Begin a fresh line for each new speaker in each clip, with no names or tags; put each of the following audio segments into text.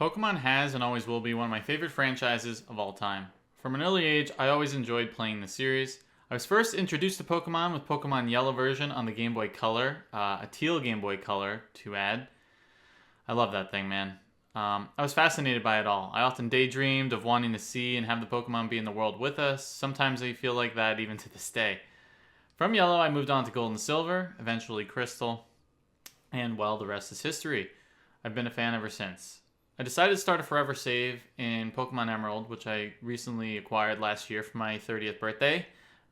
Pokemon has and always will be one of my favorite franchises of all time. From an early age, I always enjoyed playing the series. I was first introduced to Pokemon with Pokemon Yellow version on the Game Boy Color, a teal Game Boy Color to add. I love that thing, man. I was fascinated by it all. I often daydreamed of wanting to see and have the Pokemon be in the world with us. Sometimes I feel like that even to this day. From Yellow, I moved on to Gold and Silver, eventually Crystal, and well, the rest is history. I've been a fan ever since. I decided to start a forever save in Pokemon Emerald, which I recently acquired last year for my 30th birthday,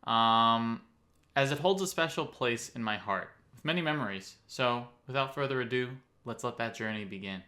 as it holds a special place in my heart, with many memories. So, without further ado, let's let that journey begin.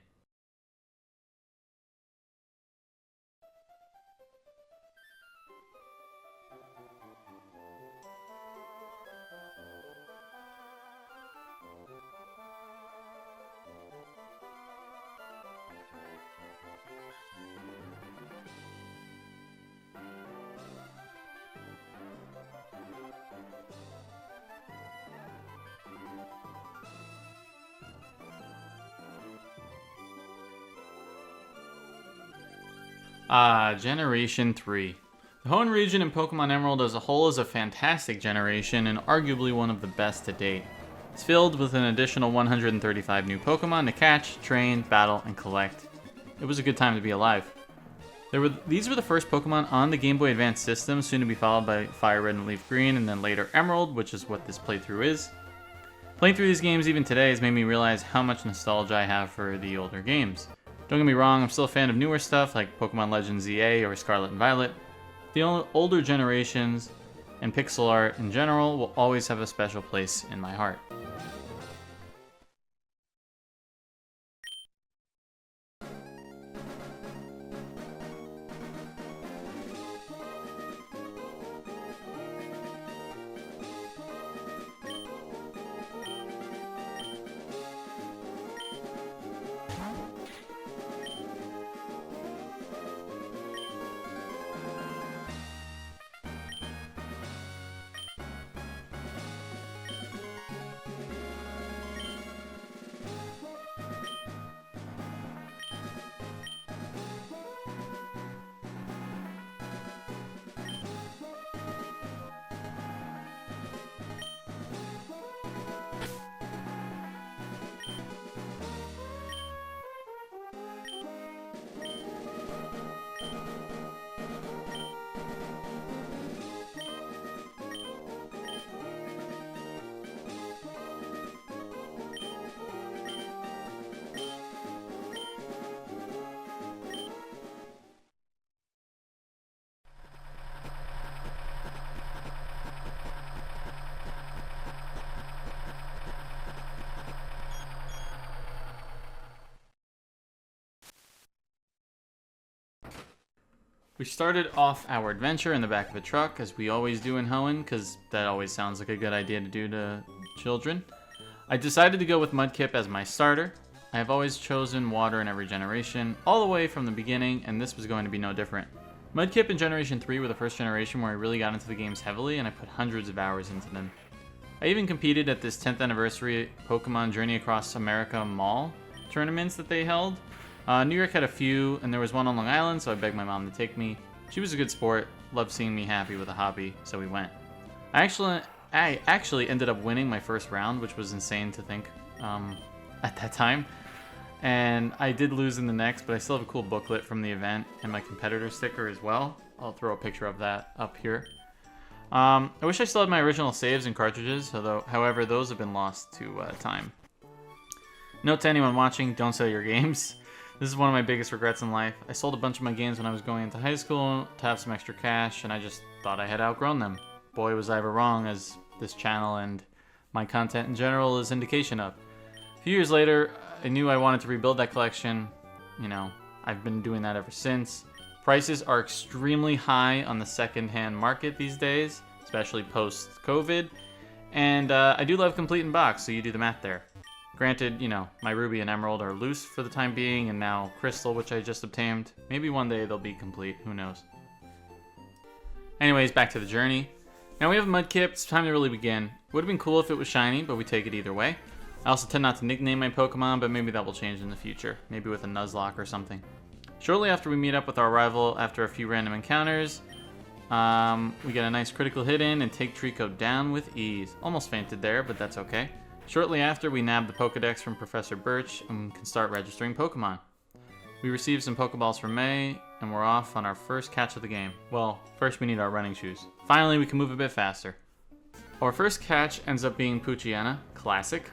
Generation 3. The Hoenn region in Pokemon Emerald as a whole is a fantastic generation and arguably one of the best to date. It's filled with an additional 135 new Pokemon to catch, train, battle, and collect. It was a good time to be alive. These were the first Pokemon on the Game Boy Advance system, soon to be followed by Fire Red and Leaf Green, and then later Emerald, which is what this playthrough is. Playing through these games even today has made me realize how much nostalgia I have for the older games. Don't get me wrong, I'm still a fan of newer stuff like Pokemon Legends ZA or Scarlet and Violet. The older generations and pixel art in general will always have a special place in my heart. We started off our adventure in the back of a truck, as we always do in Hoenn, because that always sounds like a good idea to do to children. I decided to go with Mudkip as my starter. I have always chosen water in every generation, all the way from the beginning, and this was going to be no different. Mudkip in Generation 3 were the first generation where I really got into the games heavily, and I put hundreds of hours into them. I even competed at this 10th anniversary Pokemon Journey Across America Mall tournaments that they held. New York had a few, and there was one on Long Island, so I begged my mom to take me. She was a good sport, loved seeing me happy with a hobby, so we went. I actually ended up winning my first round, which was insane to think at that time. And I did lose in the next, but I still have a cool booklet from the event and my competitor sticker as well. I'll throw a picture of that up here. I wish I still had my original saves and cartridges, however, those have been lost to time. Note to anyone watching, don't sell your games. This is one of my biggest regrets in life. I sold a bunch of my games when I was going into high school to have some extra cash, and I just thought I had outgrown them. Boy, was I ever wrong, as this channel and my content in general is indication of. A few years later, I knew I wanted to rebuild that collection. You know, I've been doing that ever since. Prices are extremely high on the second-hand market these days, especially post-COVID. And I do love complete in box, so you do the math there. Granted, you know, my Ruby and Emerald are loose for the time being, and now Crystal, which I just obtained. Maybe one day they'll be complete, who knows. Anyways, back to the journey. Now we have Mudkip, it's time to really begin. Would have been cool if it was shiny, but we take it either way. I also tend not to nickname my Pokemon, but maybe that will change in the future. Maybe with a Nuzlocke or something. Shortly after we meet up with our rival, after a few random encounters, we get a nice critical hit in and take Trico down with ease. Almost fainted there, but that's okay. Shortly after, we nab the Pokedex from Professor Birch and can start registering Pokemon. We receive some Pokeballs from May, and we're off on our first catch of the game. Well, first we need our running shoes. Finally, we can move a bit faster. Our first catch ends up being Poochyena, classic.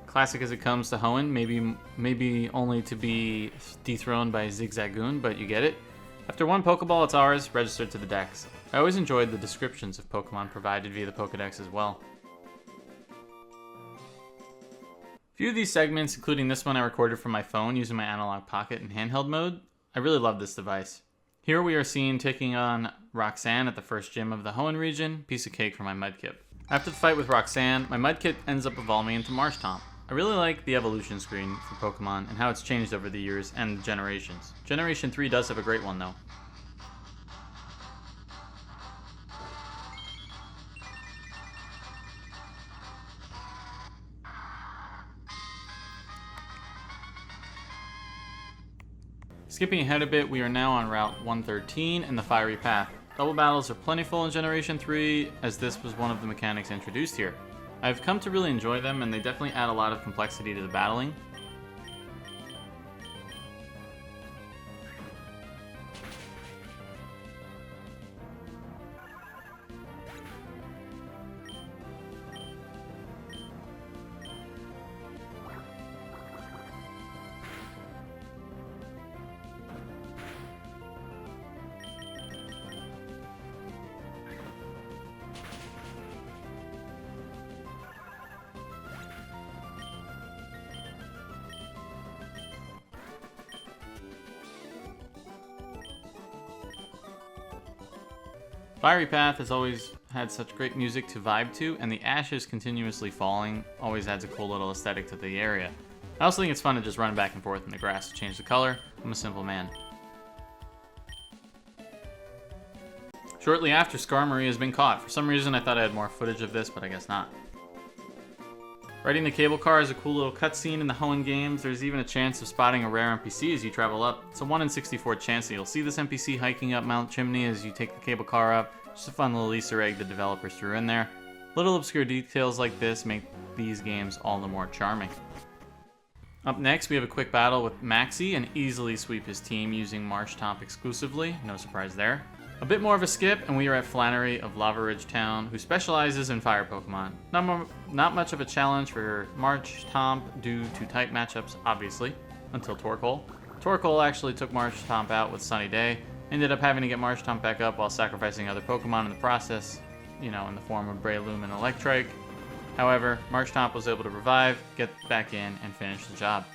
Classic as it comes to Hoenn, maybe only to be dethroned by Zigzagoon, but you get it. After one Pokeball, it's ours, registered to the Dex. I always enjoyed the descriptions of Pokemon provided via the Pokedex as well. A few of these segments, including this one I recorded from my phone using my analog pocket in handheld mode. I really love this device. Here we are seen taking on Roxanne at the first gym of the Hoenn region, piece of cake for my Mudkip. After the fight with Roxanne, my Mudkip ends up evolving into Marshtomp. I really like the evolution screen for Pokemon and how it's changed over the years and generations. Generation 3 does have a great one though. Skipping ahead a bit, we are now on Route 113 and the Fiery Path. Double battles are plentiful in Generation 3, as this was one of the mechanics introduced here. I've come to really enjoy them, and they definitely add a lot of complexity to the battling. Fiery Path has always had such great music to vibe to, and the ashes continuously falling always adds a cool little aesthetic to the area. I also think it's fun to just run back and forth in the grass to change the color. I'm a simple man. Shortly after, Skarmory has been caught. For some reason I thought I had more footage of this, but I guess not. Riding the cable car is a cool little cutscene in the Hoenn games. There's even a chance of spotting a rare NPC as you travel up. It's a 1 in 64 chance that you'll see this NPC hiking up Mount Chimney as you take the cable car up. Just a fun little Easter egg the developers threw in there. Little obscure details like this make these games all the more charming. Up next, we have a quick battle with Maxie and easily sweep his team using Marshtomp exclusively. No surprise there. A bit more of a skip, and we are at Flannery of Lava Ridge Town, who specializes in fire Pokemon. Not much of a challenge for Marshtomp due to type matchups, obviously, until Torkoal. Torkoal actually took Marshtomp out with Sunny Day, ended up having to get Marshtomp back up while sacrificing other Pokemon in the process, in the form of Breloom and Electrike. However, Marshtomp was able to revive, get back in, and finish the job.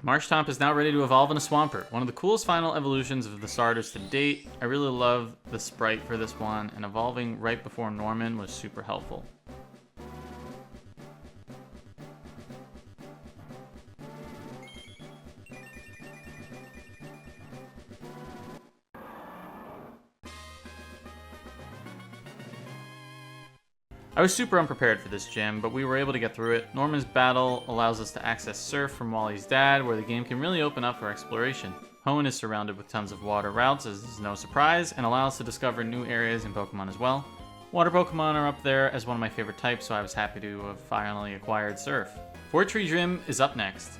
Marshtomp is now ready to evolve in a Swampert, one of the coolest final evolutions of the starters to date. I really love the sprite for this one, and evolving right before Norman was super helpful. I was super unprepared for this gym, but we were able to get through it. Norman's battle allows us to access Surf from Wally's dad, where the game can really open up for exploration. Hoenn is surrounded with tons of water routes, as is no surprise, and allows us to discover new areas in Pokemon as well. Water Pokemon are up there as one of my favorite types, so I was happy to have finally acquired Surf. Fortree Gym is up next.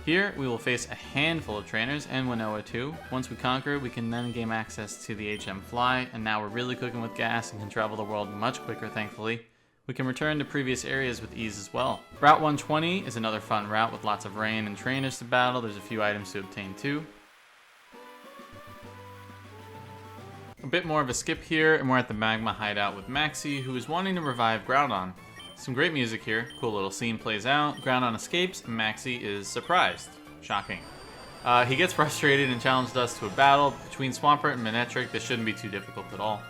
Here, we will face a handful of trainers, and Winnowa too. Once we conquer it, we can then gain access to the HM Fly, and now we're really cooking with gas and can travel the world much quicker, thankfully. We can return to previous areas with ease as well. Route 120 is another fun route with lots of rain and trainers to battle. There's a few items to obtain too. A bit more of a skip here, and we're at the Magma hideout with Maxie, who is wanting to revive Groudon. Some great music here. Cool little scene plays out. Groudon escapes, and Maxie is surprised. Shocking. He gets frustrated and challenged us to a battle between Swampert and Manectric. This shouldn't be too difficult at all.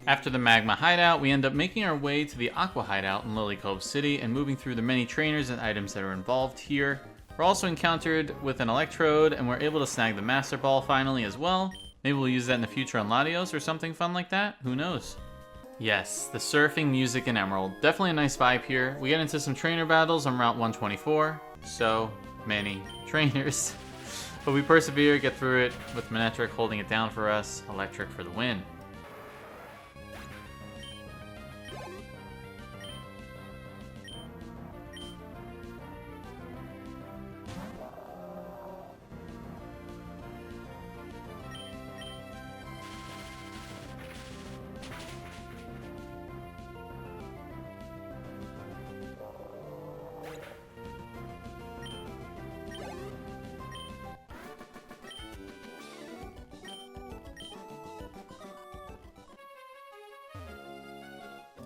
After the Magma hideout, we end up making our way to the Aqua hideout in Lily Cove City and moving through the many trainers and items that are involved here. We're also encountered with an Electrode, and we're able to snag the Master Ball finally as well. Maybe we'll use that in the future on Latios or something fun like that, who knows? Yes, the surfing, music, and Emerald. Definitely a nice vibe here. We get into some trainer battles on Route 124. So many trainers. But we persevere, get through it, with Manectric holding it down for us. Electric for the win.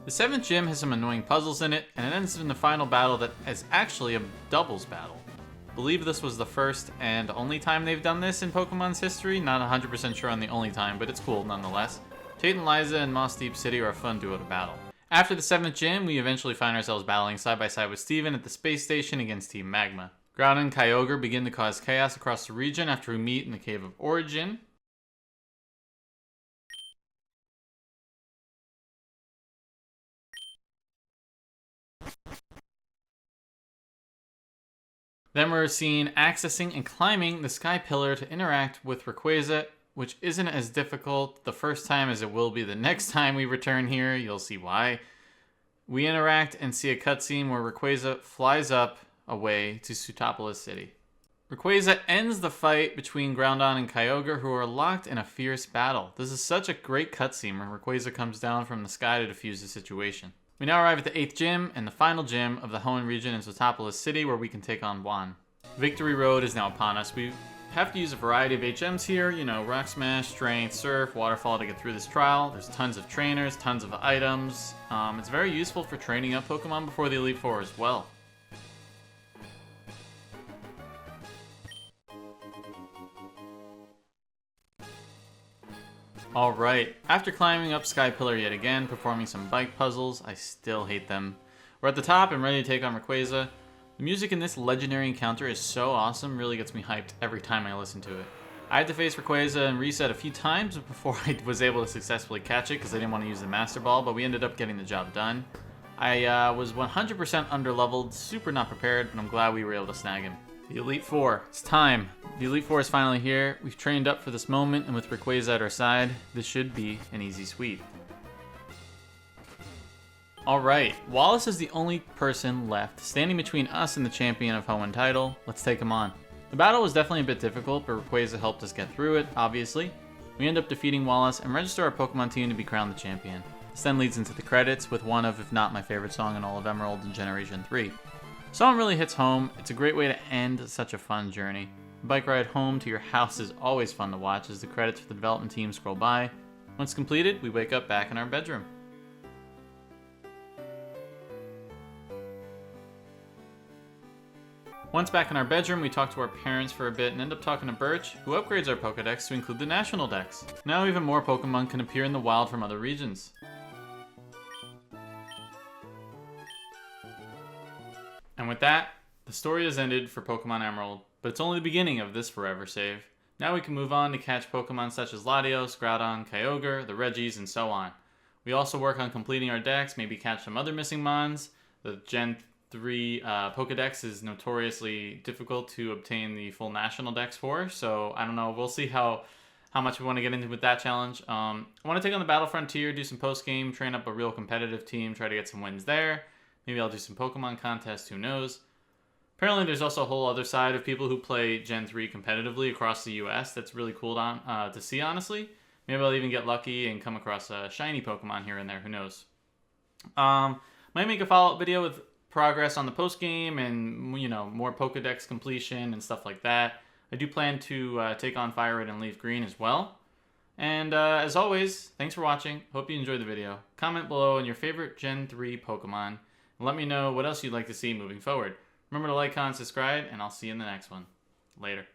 The 7th gym has some annoying puzzles in it, and it ends in the final battle that is actually a doubles battle. I believe this was the first and only time they've done this in Pokemon's history. Not 100% sure on the only time, but it's cool nonetheless. Tate and Liza and Moss Deep City are a fun duo to battle. After the 7th gym, we eventually find ourselves battling side by side with Steven at the space station against Team Magma. Groudon and Kyogre begin to cause chaos across the region after we meet in the Cave of Origin. Then we're seen accessing and climbing the Sky Pillar to interact with Rayquaza, which isn't as difficult the first time as it will be the next time we return here. You'll see why. We interact and see a cutscene where Rayquaza flies up away to Sootopolis City. Rayquaza ends the fight between Groudon and Kyogre, who are locked in a fierce battle. This is such a great cutscene where Rayquaza comes down from the sky to defuse the situation. We now arrive at the 8th gym and the final gym of the Hoenn region in Sootopolis City, where we can take on Juan. Victory Road is now upon us. We have to use a variety of HMs here, you know, Rock Smash, Strength, Surf, Waterfall to get through this trial. There's tons of trainers, tons of items. It's very useful for training up Pokemon before the Elite Four as well. Alright, after climbing up Sky Pillar yet again, performing some bike puzzles, I still hate them. We're at the top and ready to take on Rayquaza. The music in this legendary encounter is so awesome, really gets me hyped every time I listen to it. I had to face Rayquaza and reset a few times before I was able to successfully catch it because I didn't want to use the Master Ball, but we ended up getting the job done. I was 100% underleveled, super not prepared, but I'm glad we were able to snag him. The Elite Four, it's time. The Elite Four is finally here. We've trained up for this moment, and with Rayquaza at our side, this should be an easy sweep. Alright, Wallace is the only person left, standing between us and the champion of Hoenn title. Let's take him on. The battle was definitely a bit difficult, but Rayquaza helped us get through it, obviously. We end up defeating Wallace and register our Pokemon team to be crowned the champion. This then leads into the credits with one of, if not my favorite song in all of Emerald and Generation 3. The song really hits home. It's a great way to end such a fun journey. The bike ride home to your house is always fun to watch as the credits for the development team scroll by. Once completed, we wake up back in our bedroom. Once back in our bedroom, we talk to our parents for a bit and end up talking to Birch, who upgrades our Pokédex to include the National Dex. Now even more Pokémon can appear in the wild from other regions. And with that, the story has ended for Pokemon Emerald, but it's only the beginning of this forever save. Now we can move on to catch Pokemon such as Latios, Groudon, Kyogre, the Regis, and so on. We also work on completing our decks, maybe catch some other missing Mons. The Gen 3 Pokedex is notoriously difficult to obtain the full National Dex for, so I don't know, we'll see how much we want to get into with that challenge. I want to take on the Battle Frontier, do some post-game, train up a real competitive team, try to get some wins there. Maybe I'll do some Pokemon contests, who knows. Apparently there's also a whole other side of people who play Gen 3 competitively across the US that's really cool to see, honestly. Maybe I'll even get lucky and come across a shiny Pokemon here and there, who knows. Might make a follow-up video with progress on the post-game and, you know, more Pokedex completion and stuff like that. I do plan to take on Fire Red and Leaf Green as well. And as always, thanks for watching. Hope you enjoyed the video. Comment below on your favorite Gen 3 Pokemon. And let me know what else you'd like to see moving forward. Remember to like, comment, subscribe, and I'll see you in the next one. Later.